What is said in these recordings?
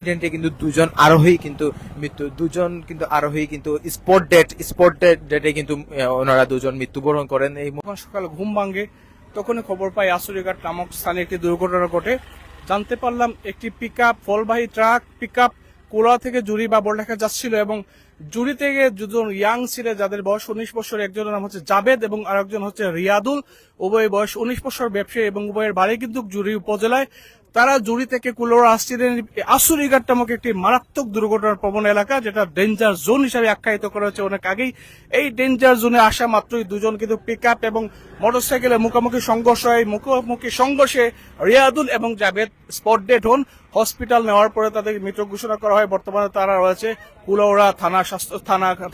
অ্যাক্সিডেন্টে কিন্তু দুজন আরোহী কিন্তু মৃত্যু, দুজন কিন্তু আরোহী কিন্তু স্পট ডেটে কিন্তু ওনারা দুজন মৃত্যুবরণ করেন। এই যখন সকালে ঘুম ভাঙে তখনই খবর পাই আসুরিঘাট নামক স্থানে একটি দুর্ঘটনা ঘটে। জানতে পারলাম একটি পিকআপ ফলবাহী ট্রাক পিকআপ কোলা থেকে জুড়ি বা বড়লেখা যাচ্ছিল এবং জুড়ি থেকে দুজন ইয়াং ছেলে যাদের বয়স 19 বছর, একজনের নাম হচ্ছে জাবেদ এবং আরেকজন হচ্ছে রিয়াদুল, উভয় বয়স 19 বছর, ব্যবসায়ী এবং উভয়ের বাড়ি কিন্তু জুড়ি উপজেলায়। তারা জুড়ি থেকে কুলোরা আসছিলেন আসুরিঘাট নামক একটি মারাত্মক দুর্ঘটনার প্রবণ এলাকা, যেটা ডেঞ্জার জোন হিসাবে আখ্যায়িত করা হয়েছে অনেক আগেই। এই ডেঞ্জার জোনে আসা মাত্রই দুজন কিন্তু পিকআপ এবং মোটরসাইকেলের মুখোমুখি সংঘর্ষ হয়। মুখোমুখি সংঘর্ষে রিয়াদুল এবং জাবেদ স্পট ডেড হন। হসপিটাল নেওয়ার পরে তাদের মৃত ঘোষণা করা হয়। বর্তমানে তারা রয়েছে কুলাউড়া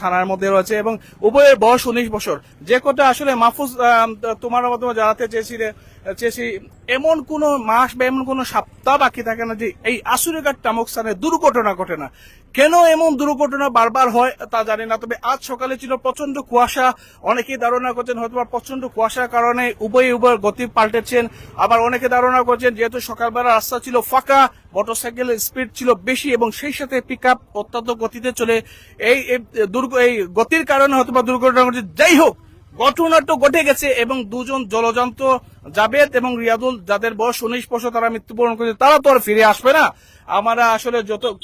থানার মধ্যে রয়েছে এবং উভয়ের বয়স 19 বছর। যে কথা আসলে মাহফুজ তোমার মাধ্যমে জানাতে চেয়েছি, এমন কোন মাস বা এমন কোন সপ্তাহ বাকি থাকে না যে এই আসুরিঘাট নামক স্থানে দুর্ঘটনা ঘটে না। কেন এমন দুর্ঘটনা বারবার হয় তা জানি না, তবে আজ সকালে ছিল প্রচন্ড কুয়াশা। অনেকেই ধারণা করছেন হয়তো প্রচন্ড কুয়াশার কারণে উভয়ের গতি পাল্টেছেন, আবার অনেকে ধারণা করছেন যেহেতু সকালবেলা রাস্তা ছিল ফাঁকা, মোটরসাইকেলের স্পিড ছিল বেশি এবং সেই সাথে পিকআপ অত্যন্ত গতিতে চলে এই গতির কারণে হয়তো দুর্ঘটনা ঘটেছে। যাই হোক, ঘটনাটা ঘটে গেছে এবং দুজন জলজন্ত জাবেদ এবং রিয়াদুল যাদের বয়স 19 বছর তারা মৃত্যুবরণ করেছে, তারা তো আর ফিরে আসবে না। আমরা আসলে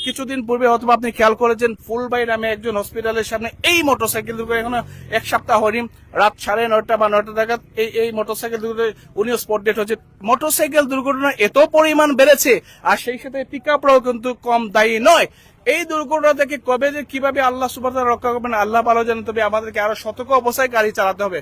কিছুদিন পূর্বে হয়তো আপনি খেয়াল করেছেন ফুলবাই নামে একজন হসপিটালের সামনে এই মোটরসাইকেল দুর্ঘটনা, এখনো এক সপ্তাহ হয়নি, রাত 9:30 বা 9টা নাগাদ এই মোটরসাইকেল দুর্ঘটনা উনিও স্পট ডেট হচ্ছে। মোটরসাইকেল দুর্ঘটনা এত পরিমাণ বেড়েছে আর সেই সাথে পিকআপরাও কিন্তু কম দায়ী নয়। এই দুর্ঘটনা থেকে কবে যে কিভাবে আল্লাহ সুবহানাহু ওয়া তাআলা রক্ষা করবেন আল্লাহ ভালো জানেন, তবে আমাদেরকে আরো সতর্ক অবস্থায় গাড়ি চালাতে হবে।